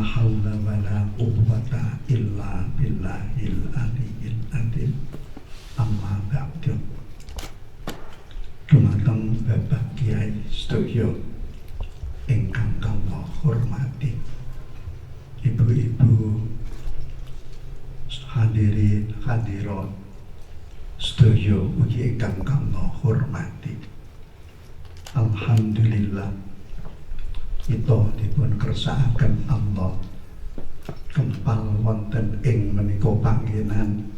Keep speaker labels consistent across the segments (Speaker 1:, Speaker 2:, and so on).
Speaker 1: haula wala quwwata illa billahil aliyyil azim. Amma ba'du. Dumateng Bapak Kiai sedaya ingkang kula hormati, ibu-ibu hadirin hadirat sedaya ugi ingkang kula hormati. Alhamdulillah kita dipun kersakaken Allah kempal wonten ing menika panggenan.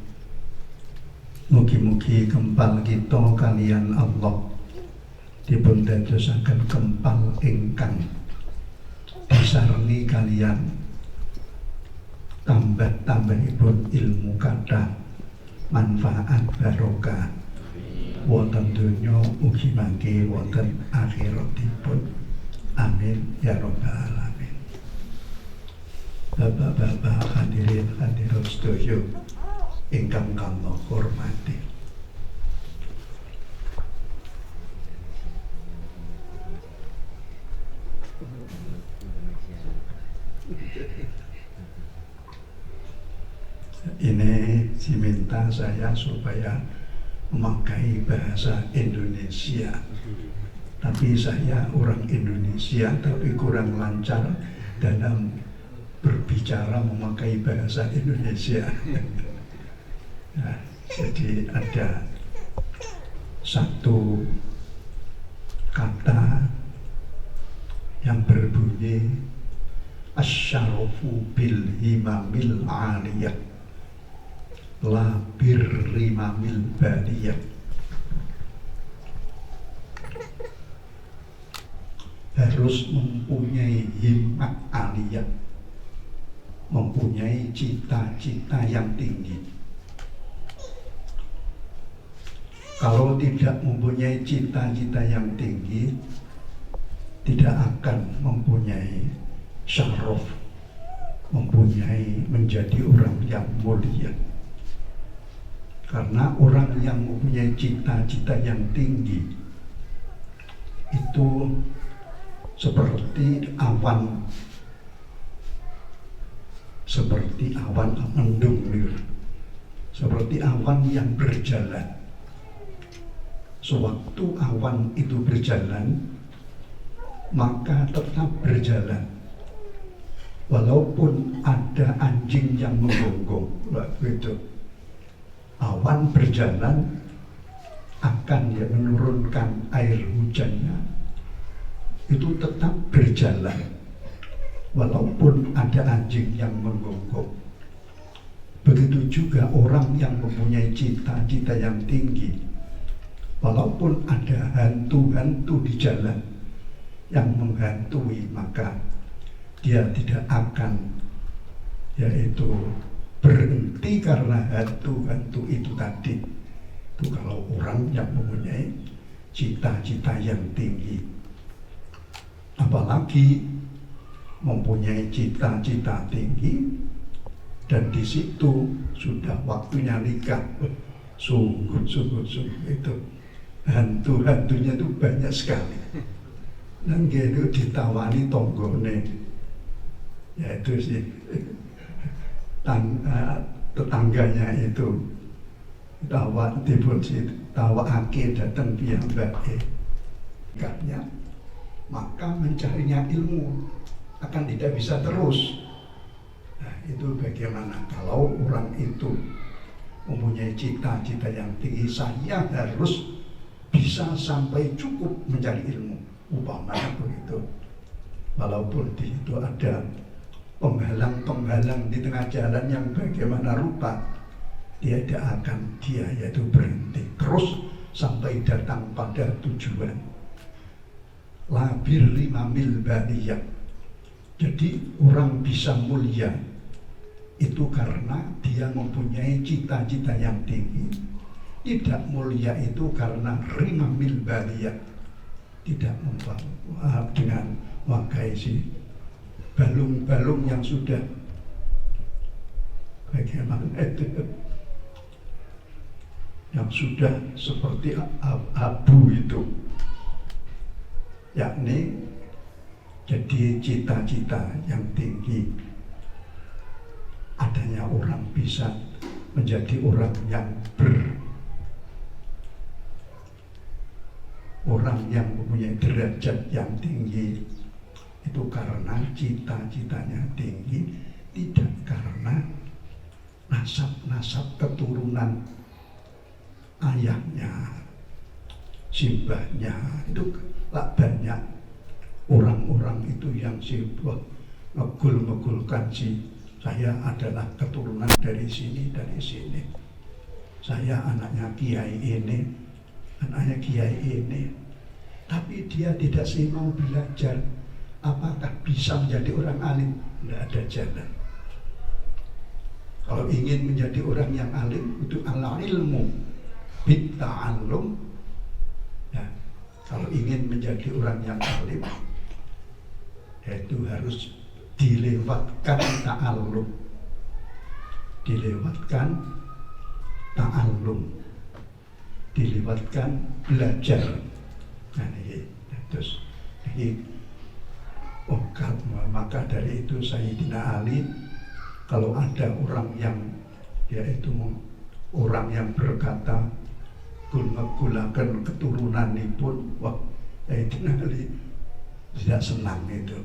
Speaker 1: Mugi-mugi kempal kita kalian Allah dipun dadosaken kempal ingkang disareni kalian tambah-tambahipun ilmu kathah manfaat barokah wonten donya ugi mangke wonten akhiratipun. Amin ya rabbal alamin. Bapak-bapak hadirin hadirat sedaya ingkang kula hormati. Ini diminta saya supaya memakai bahasa Indonesia, tapi saya orang Indonesia tapi kurang lancar dalam berbicara memakai bahasa Indonesia. Nah, jadi ada satu kata yang berbunyi asyarafu bil himamil aliyah la birrimamil baliyah. Harus mempunyai himmat aliyah, mempunyai cita-cita yang tinggi. Kalau tidak mempunyai cita-cita yang tinggi, tidak akan mempunyai syaraf, mempunyai menjadi orang yang mulia. Karena orang yang mempunyai cita-cita yang tinggi itu seperti awan mendung, seperti awan yang berjalan. Sewaktu awan itu berjalan, maka tetap berjalan walaupun ada anjing yang menggonggong. Begitu awan berjalan akan menurunkan air hujannya, itu tetap berjalan walaupun ada anjing yang menggonggong. Begitu juga orang yang mempunyai cita-cita yang tinggi, walaupun ada hantu-hantu di jalan yang menghantui, maka dia tidak akan berhenti karena hantu-hantu itu tadi. Itu kalau orang yang mempunyai cita-cita yang tinggi. Apalagi mempunyai cita-cita tinggi dan di situ sudah waktunya nikah. Sungguh itu hantu-hantunya itu banyak sekali. Dan gitu ditawani tonggone, yaitu si tetangganya itu tawake datang piyambake katanya, maka mencarinya ilmu akan tidak bisa terus. Nah, itu bagaimana kalau orang itu mempunyai cita-cita yang tinggi, saya harus bisa sampai cukup mencari ilmu, umpamanya begitu. Walaupun di situ ada penghalang-penghalang di tengah jalan yang bagaimana rupa, dia tidak akan yaitu berhenti terus sampai datang pada tujuan. Labir limamil baliyah. Jadi orang bisa mulia itu karena dia mempunyai cita-cita yang tinggi. Tidak mulia itu karena rimamil baliyah, tidak membawa dengan memakai si balung-balung yang sudah bagaimana itu, yang sudah seperti abu itu, yakni jadi cita-cita yang tinggi bisa menjadi orang yang mempunyai derajat yang tinggi itu karena cita-citanya tinggi, tidak karena nasab keturunan ayahnya, simbahnya. Itu banyak orang-orang itu yang sibuk ngegul-ngegulkan saya adalah keturunan dari sini, saya anaknya kiai ini, anaknya kiai ini. Tapi dia tidak sih mau belajar apakah bisa menjadi orang alim. Tidak ada jalan. Kalau ingin menjadi orang yang alim itu ala ilmu bitta'allum. Ya, kalau ingin menjadi orang yang alim itu harus dilewatkan ta'allum, dilewatkan belajar. Nah, terus maka dari itu Sayyidina Ali, kalau ada orang yang yaitu orang yang berkata gulakan keturunan pun, wah Sayyidina Ali tidak senang itu.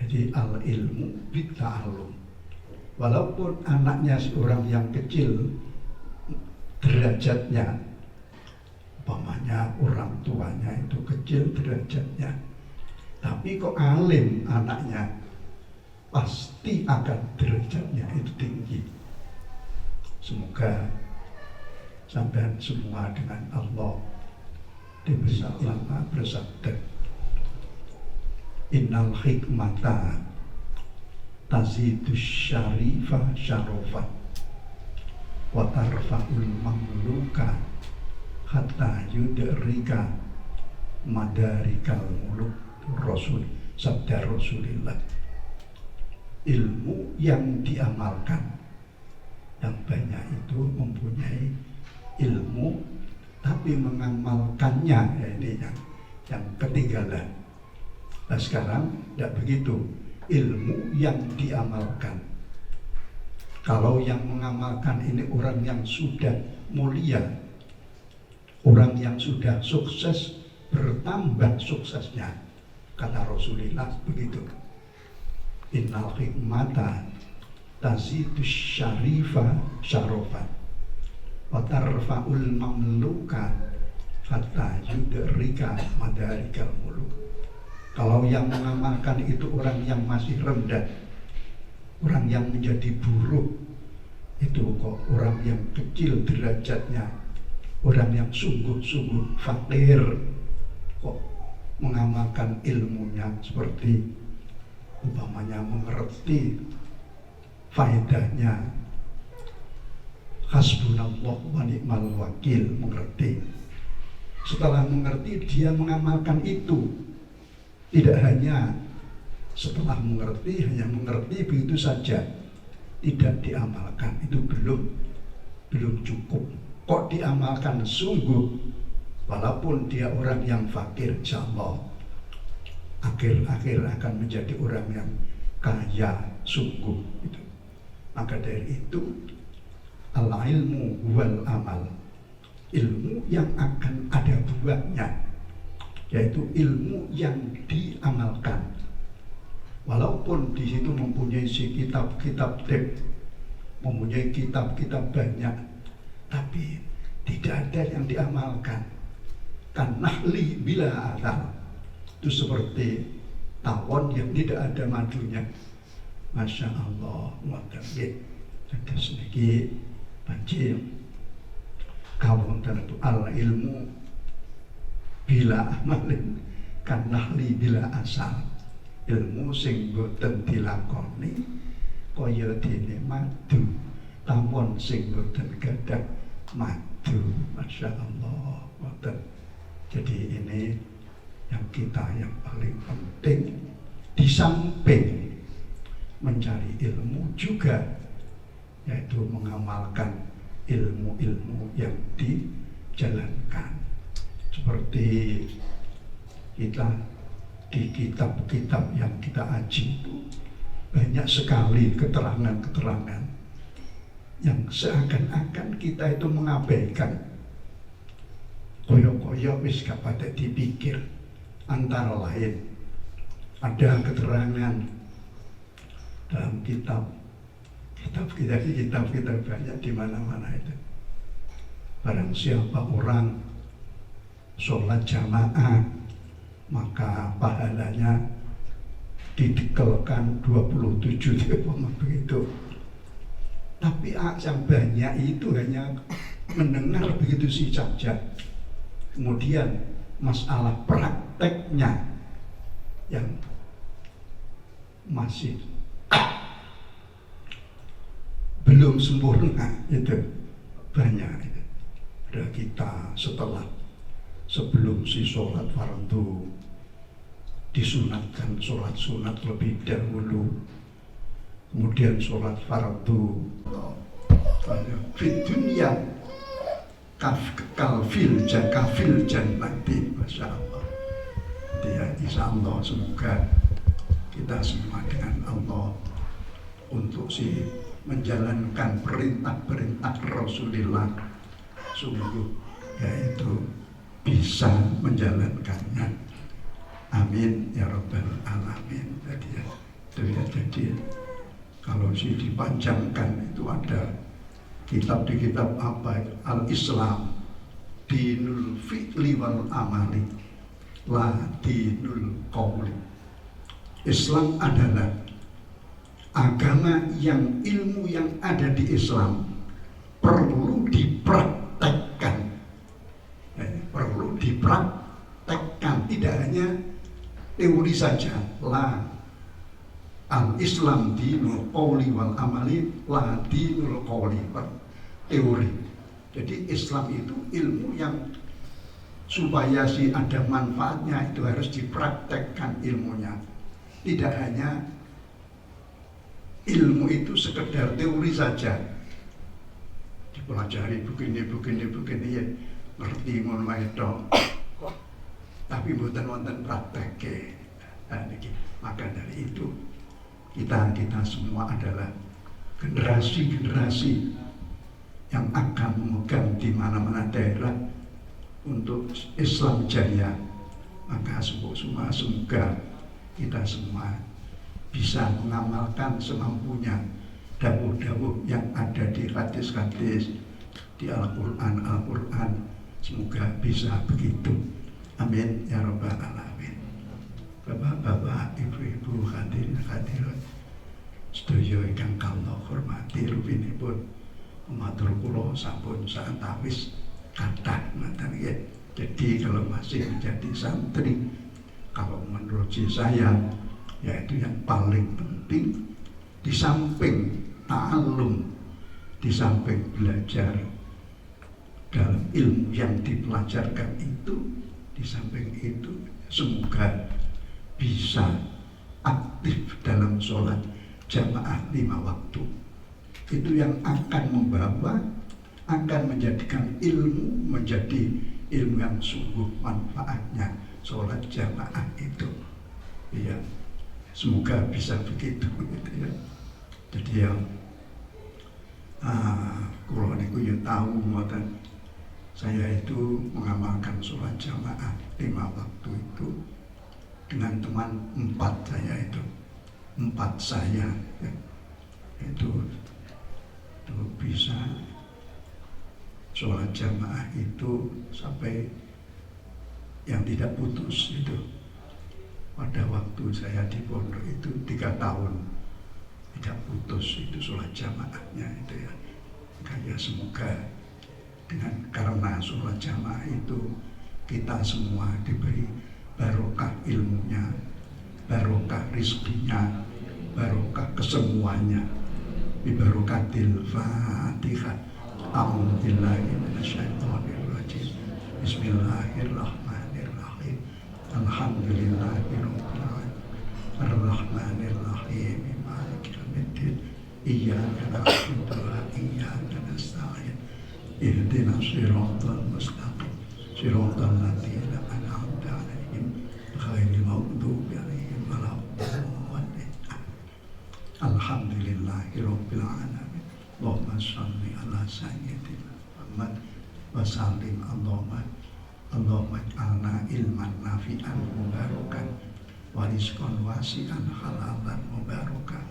Speaker 1: Jadi al-ilmu bitta'allum. Walaupun anaknya seorang yang kecil derajatnya, umpamanya orang tuanya itu kecil derajatnya, tapi kok alim anaknya, pasti akan derajatnya itu tinggi. Semoga sampai semua dengan Allah bersabda, innal hikmata tazidus syarifah syarofat wa tarfa'ul mamluka hatta yudrika madarikal muluk. Rasul, sabda Rasulullah, ilmu yang diamalkan, yang banyak itu mempunyai ilmu tapi mengamalkannya, ya ini yang ketinggalan. Nah sekarang tidak begitu, ilmu yang diamalkan. Kalau yang mengamalkan ini orang yang sudah mulia, orang yang sudah sukses, bertambah suksesnya. Kata Rasulullah begitu, innal hikmata tazidus syarifa syarofan wa tarfa'ul mamluka hatta yudrika madarikal muluk. Kalau yang mengamalkan itu orang yang masih rendah, orang yang menjadi buruk, itu kok orang yang kecil derajatnya, orang yang sungguh-sungguh fakir, kok mengamalkan ilmunya seperti umpamanya mengerti faedahnya hasbunallah wa ni'mal wakil, mengerti. Setelah mengerti dia mengamalkan itu. Tidak hanya setelah mengerti, hanya mengerti begitu saja, tidak diamalkan, itu belum cukup. Kok diamalkan sungguh, walaupun dia orang yang fakir, insyaallah akhir-akhir akan menjadi orang yang kaya sungguh gitu. Maka dari itu al-ilmu wal amal, ilmu yang akan ada buahnya, yaitu ilmu yang diamalkan. Walaupun di situ mempunyai kitab-kitab mempunyai kitab-kitab banyak, tapi tidak ada yang diamalkan. Kan nahli bila atal, itu seperti tawon yang tidak ada madunya. Masya Allah, wadamit ada sedikit banjir. Kawon tentu al ilmu bila amalin kan nahli bila asal. Ilmu sing boten dilakoni kaya dene madu, tawon sing boten gadah madu. Masya Allah, boten. Jadi ini yang paling penting, di samping mencari ilmu juga, yaitu mengamalkan ilmu-ilmu yang dijalankan. Seperti kita di kitab-kitab yang kita aji itu banyak sekali keterangan-keterangan yang seakan-akan kita itu mengabaikan. Koyo-koyo wis gak pada dipikir. Antara lain ada keterangan dalam kitab kita banyak di mana-mana itu. Barang siapa orang sholat jamaah, maka pahalanya didekelkan 27 begitu. Tapi yang banyak itu hanya mendengar begitu saja. Kemudian masalah prakteknya yang masih belum sempurna itu banyak itu. Ada kita sebelum si sholat fardu disunatkan sholat sunat lebih dahulu, kemudian sholat fardu fit dunia kafil jannati, masya Allah. Dia insya Allah semoga kita semua dengan Allah untuk menjalankan perintah-perintah Rasulullah sungguh yaitu bisa menjalankannya. Amin ya rabbal alamin. Jadi kalau dipanjangkan itu ada kitab di kitab apa itu? Al-Islam dinul fi'li wal amali la dinul qawli. Islam adalah agama yang ilmu yang ada di Islam perlu dipraktekkan, tidak hanya teori saja. La al-Islam dinul qawli wal amali la dinul qawli, teori. Jadi Islam itu ilmu yang supaya ada manfaatnya itu harus dipraktekkan ilmunya. Tidak hanya ilmu itu sekedar teori saja, dipelajari begini ya ngerti ngono wae tok, tapi mboten wonten prakteke. Maka dari itu kita semua adalah generasi yang akan memegang di mana-mana daerah untuk Islam jaya. Maka semoga kita semua bisa mengamalkan semampunya dawuh-dawuh yang ada di hadis-hadis, di Al-Quran. Semoga bisa begitu. Amin ya rabbal alamin. Bapak-bapak, ibu-ibu, hadirin hadirat sedaya ingkang kula hormati, rupinipun matur kula sampun saantawis kathah ngoten nggih. Jadi kalau masih menjadi santri, kalau menurut saya yaitu yang paling penting di samping ta'allum, di samping belajar dalam ilmu yang dipelajarkan itu, di samping itu semoga bisa aktif dalam sholat jamaah 5 waktu. Itu yang akan menjadikan ilmu menjadi ilmu yang sungguh manfaatnya sholat jamaah itu. Iya, semoga bisa begitu gitu ya. Jadi ya kula niku ya tahu ngoten, saya itu mengamalkan sholat jamaah 5 waktu itu dengan teman 4 saya ya. Itu bisa sholat jamaah itu sampai yang tidak putus itu. Pada waktu saya di pondok itu 3 tahun tidak putus itu sholat jamaahnya itu ya. Kayak semoga karena sholat jamaah itu kita semua diberi barokah ilmunya, barokah rizkinya, barokah kesemuanya. Bibarokatil Fatihah. A'udzubillahi minasyaitonirrajim. Bismillahirrahmanirrahim. Alhamdulillahirabbil alamin. Arrahmanirrahim. Maliki yaumiddin. Iyyaka na'budu wa iyyaka nasta'in. Ihdinas siratal mustaqim. Siratal ladzina an'amta 'alaihim ghairil maghdubi 'alaihim waladdallin. Alhamdulillahirabbil alamin. Allahumma sholli ala sayyidina Muhammad wa sallim Allahumma ij'alna ilman nafi'an mubarakan wa rizqan wasi'an halalan mubarakan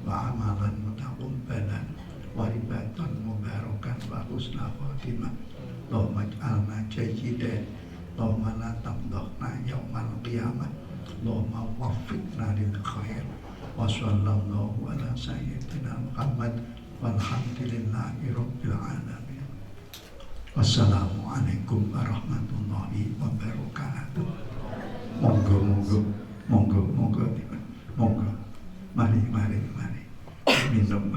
Speaker 1: wa amalan mutaqabbalan wa ribatan mubarakan wa husna khatimah. Allahumma ij'alna jayyidan Allahumma la tamdahna yaumal qiyamah Allahumma waffiqna lil khair wa sallallahu ala sayyidina Muhammad walhamdulillahi rabbil alamin. Wassalamualaikum warahmatullahi wabarakatuh. Monggo. Mari minum.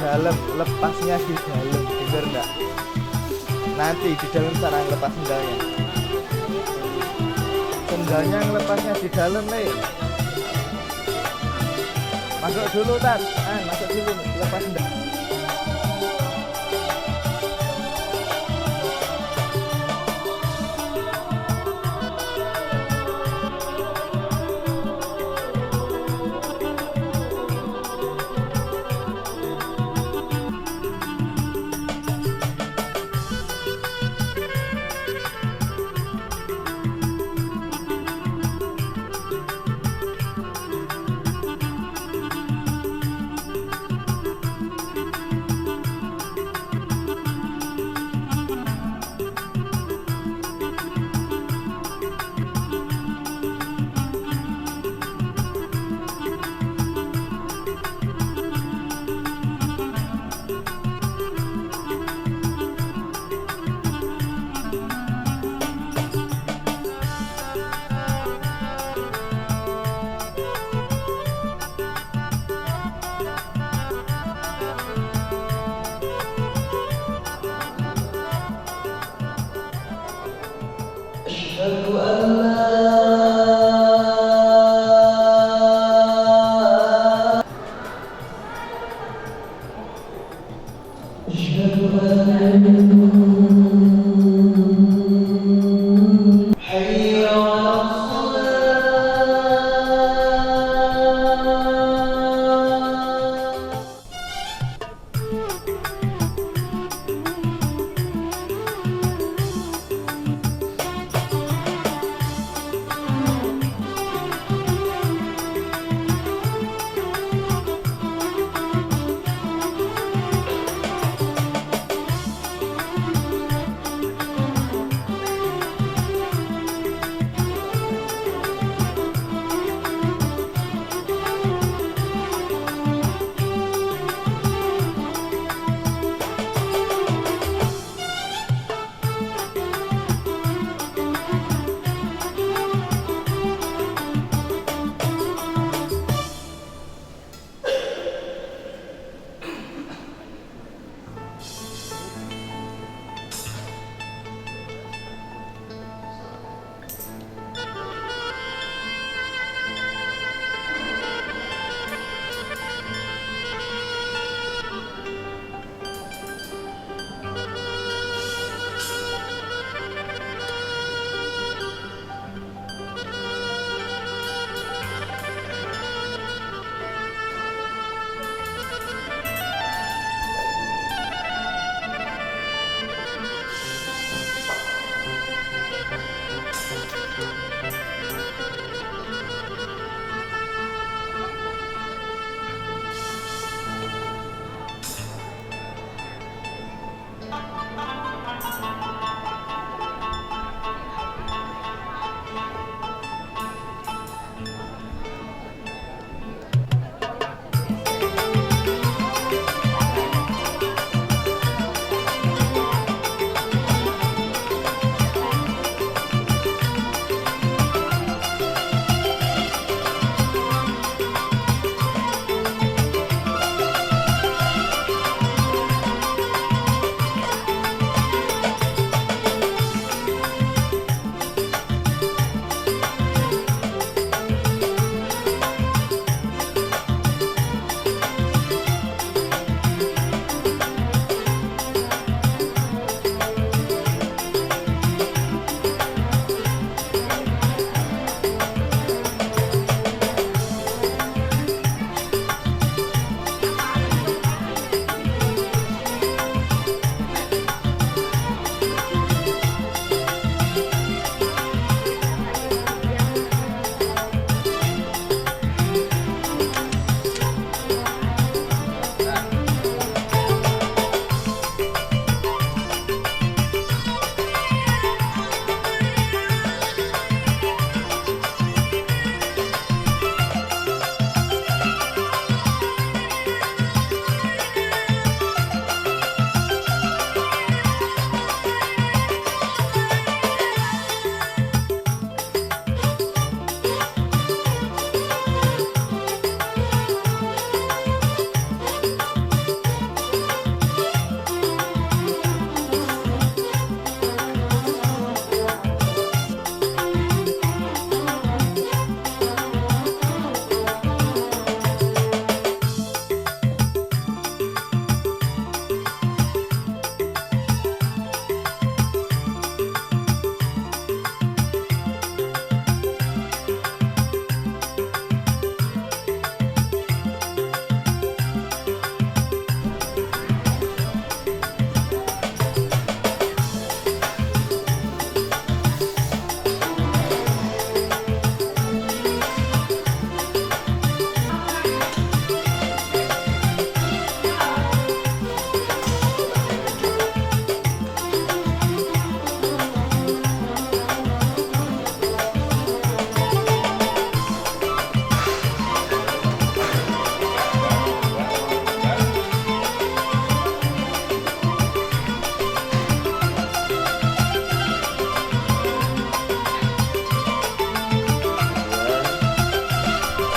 Speaker 2: dalam, lepasnya di dalam, bener enggak? Nanti di dalam cara ngelepas sendalnya. Sendalnya ngelepasnya di dalam nih. Masuk dulu Tat, masuk dulu, lepas sendal.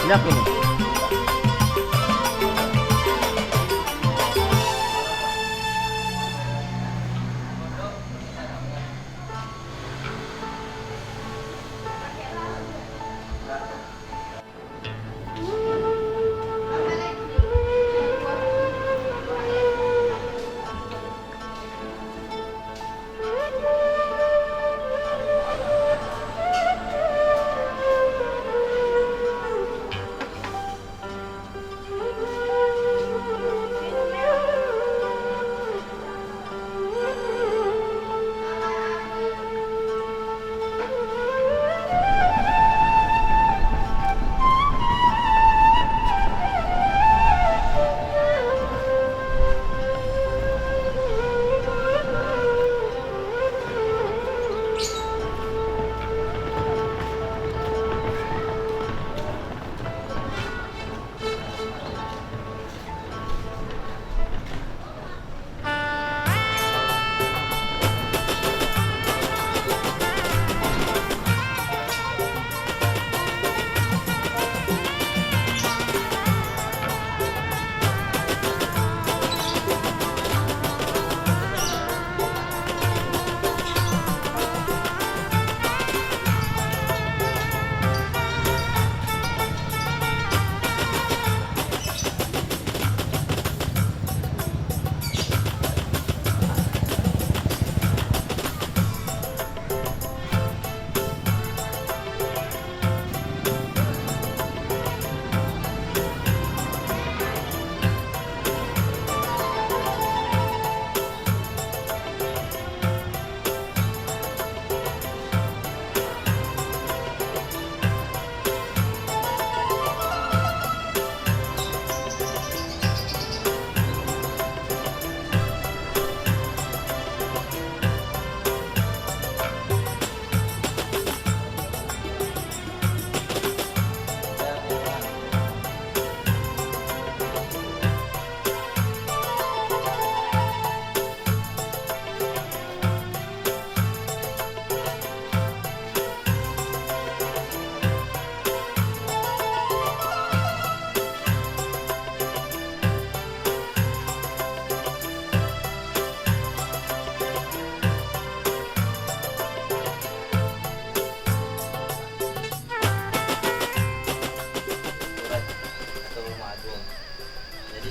Speaker 2: Banyak ini.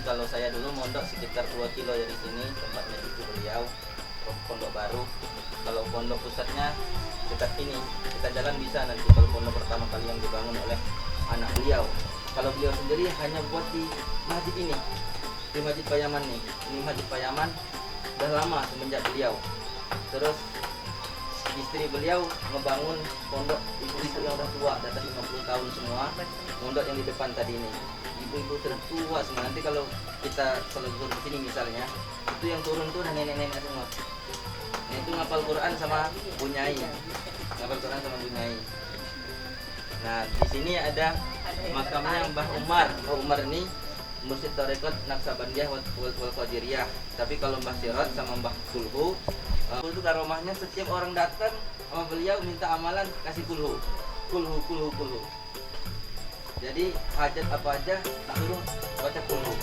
Speaker 3: Kalau saya dulu mondok sekitar 2 kilo dari sini tempatnya cucu beliau, pondok baru. Kalau pondok pusatnya dekat ini, kita jalan bisa nanti kalau pondok pertama kali yang dibangun oleh anak beliau. Kalau beliau sendiri hanya buat di masjid ini, di Masjid Payaman nih. Ini Masjid Payaman udah lama semenjak beliau. Terus istri beliau ngebangun pondok ibu-ibu yang udah tua, di atas 50 tahun semua. Pondok yang di depan tadi ini, ibu-ibu sudah tua semua. Nanti kalau kita turun di sini misalnya, itu yang turun tuh udah nenek-nenek semua. Nah, itu ngapal Quran sama bunyai, ngapal Quran sama bunyai. Nah, di sini ada makamnya Mbah Umar. Mbah Umar ini Mursyid Tarekat Naksabandiyah wal Qadiriyah. Tapi kalau Mbah Sirot sama Mbah Kulhu, itu karomahnya setiap orang datang sama beliau minta amalan kasih kulhu. Jadi hajat apa aja disuruh baca kulhu.